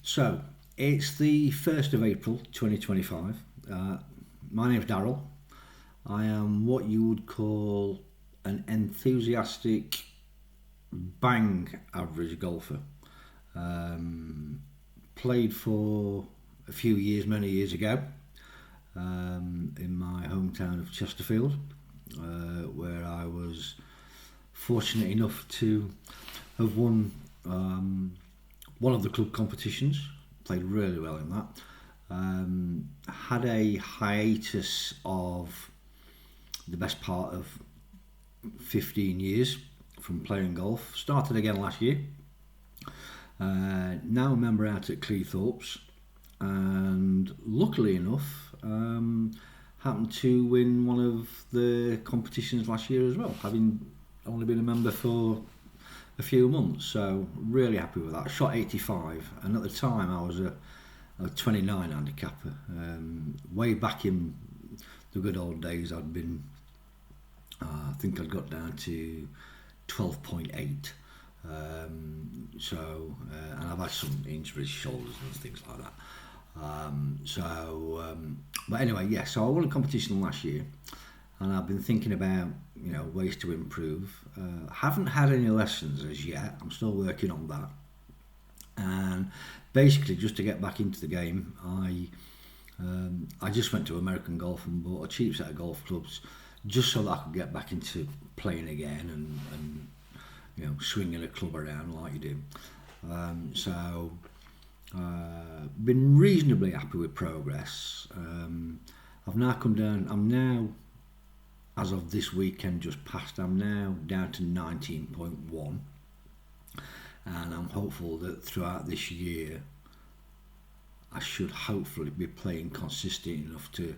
So, it's the 1st of April 2025. My name's Daryl. I am what you would call an enthusiastic, bang average golfer. Um, Played for a few years, many years ago, in my hometown of Chesterfield, where I was fortunate enough to have won one of the club competitions. Played really well in that. Had a hiatus of the best part of 15 years from playing golf. Started again last year. Now a member out at Cleethorpes, and luckily enough, happened to win one of the competitions last year as well, having only been a member for a few months. So really happy with that. Shot 85, and at the time I was a 29 handicapper. Way back in the good old days, I'd been, I think I'd got down to 12.8. And I've had some injuries, shoulders and things like that. But anyway, yeah. So I won a competition last year, and I've been thinking about ways to improve. Haven't had any lessons as yet. I'm still working on that. And basically, just to get back into the game, I just went to American Golf and bought a cheap set of golf clubs, just so that I could get back into playing again and swinging a club around like you do. Been reasonably happy with progress. I've now come down. I'm now, as of this weekend just passed, I'm now down to 19.1, and I'm hopeful that throughout this year I should hopefully be playing consistent enough to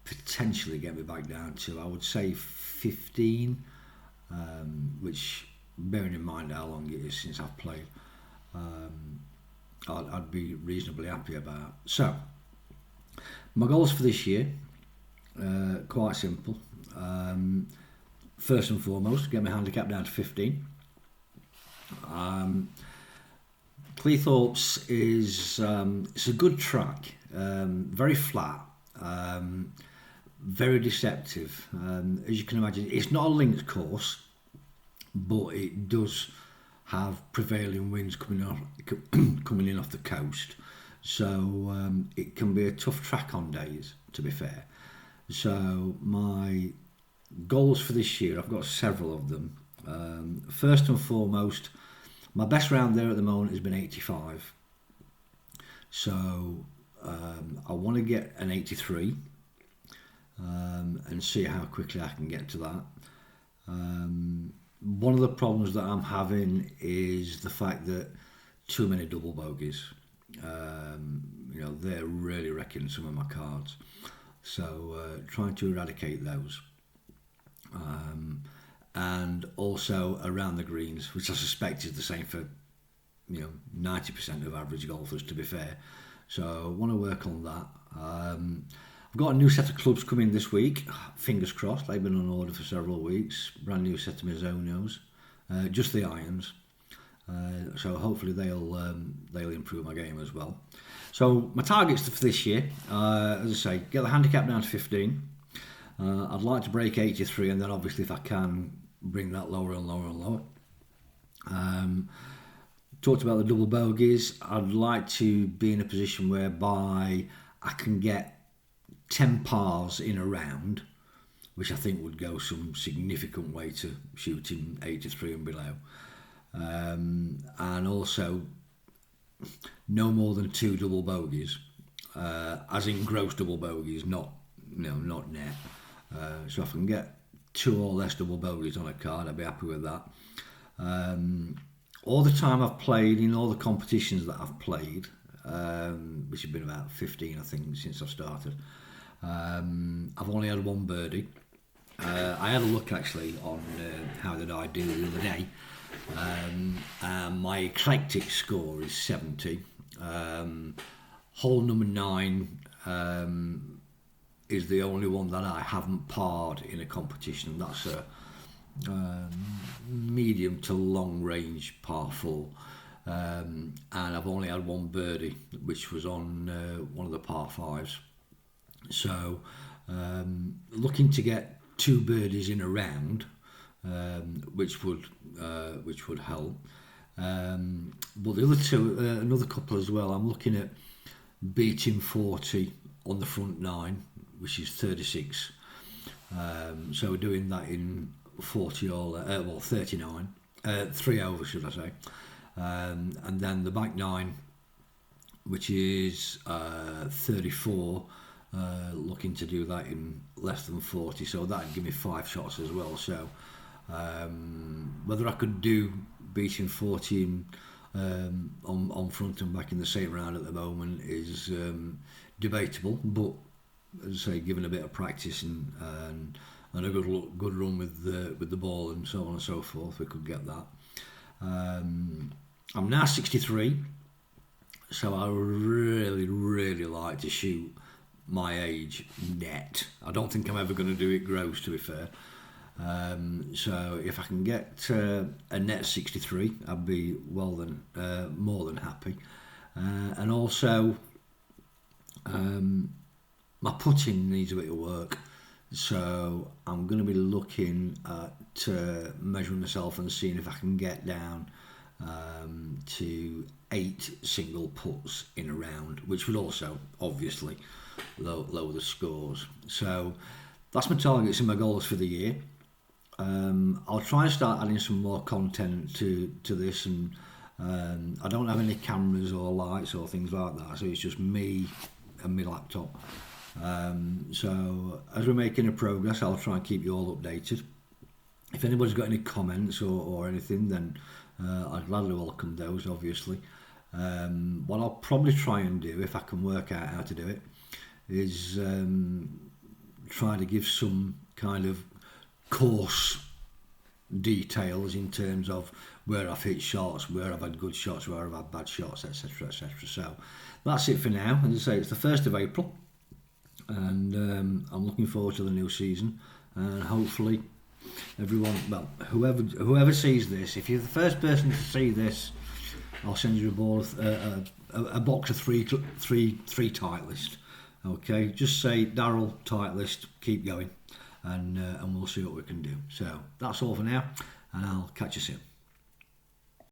potentially get me back down to, I would say, 15, which, bearing in mind how long it is since I've played, I'd be reasonably happy about. So, my goals for this year, quite simple. First and foremost, get my handicap down to 15. Cleethorpes is it's a good track, very flat, very deceptive. As you can imagine, it's not a linked course, but it does have prevailing winds coming in off the coast, so it can be a tough track on days, to be fair. So my goals for this year, I've got several of them. First and foremost, my best round there at the moment has been 85, so I want to get an 83, and see how quickly I can get to that. One of the problems that I'm having is the fact that too many double bogeys. They're really wrecking some of my cards. So trying to eradicate those. And also around the greens, which I suspect is the same for 90% of average golfers, to be fair. So I want to work on that. I've got a new set of clubs coming this week. Fingers crossed. They've been on order for several weeks. Brand new set of Mizunos, just the irons. So hopefully they'll improve my game as well. So my targets for this year, as I say, get the handicap down to 15. I'd like to break 83, and then obviously if I can, bring that lower and lower and lower. Talked about the double bogeys. I'd like to be in a position whereby I can get 10 pars in a round, which I think would go some significant way to shooting 83 and below. And also no more than 2 double bogeys, as in gross double bogeys, not net. So if I can get 2 or less double bogeys on a card, I'd be happy with that. All the time I've played, in all the competitions that I've played, which have been about 15, I think, since I've started, I've only had 1 birdie. I had a look actually on how did I do the other day. My eclectic score is 70. Hole number 9 is the only one that I haven't parred in a competition. That's a medium to long range par 4. and I've only had one birdie, which was on one of the par fives. So looking to get 2 birdies in a round, which would help. But the other two, another couple as well. I'm looking at beating 40 on the front 9, which is 36. So we're doing that in 40 all, 39, 3 over, should I say. And then the back 9, which is 34, looking to do that in less than 40. So that'd give me 5 shots as well. So whether I could do beating 40 on front and back in the same round at the moment is debatable, but as I say, given a bit of practice and a good run with the ball and so on and so forth, we could get that. I'm now 63, so I really like to shoot my age net. I don't think I'm ever going to do it gross, to be fair. So if I can get a net 63, I'd be more than happy. And also, my putting needs a bit of work, so I'm going to be looking at measuring myself and seeing if I can get down to 8 single puts in a round, which would also obviously lower the scores. So that's my targets and my goals for the year. I'll try and start adding some more content to this, and I don't have any cameras or lights or things like that, so it's just me and my laptop. So as we're making a progress, I'll try and keep you all updated. If anybody's got any comments or anything, then I'd gladly welcome those, obviously. What I'll probably try and do, if I can work out how to do it, is try to give some kind of course details in terms of where I've hit shots, where I've had good shots, where I've had bad shots, etc, etc. So that's it for now. As I say, it's the 1st of April, and I'm looking forward to the new season, and hopefully everyone, well, whoever sees this, if you're the first person to see this, I'll send you a box of three Titleist. Okay, just say Daryl Titleist, keep going, and we'll see what we can do. So that's all for now, and I'll catch you soon.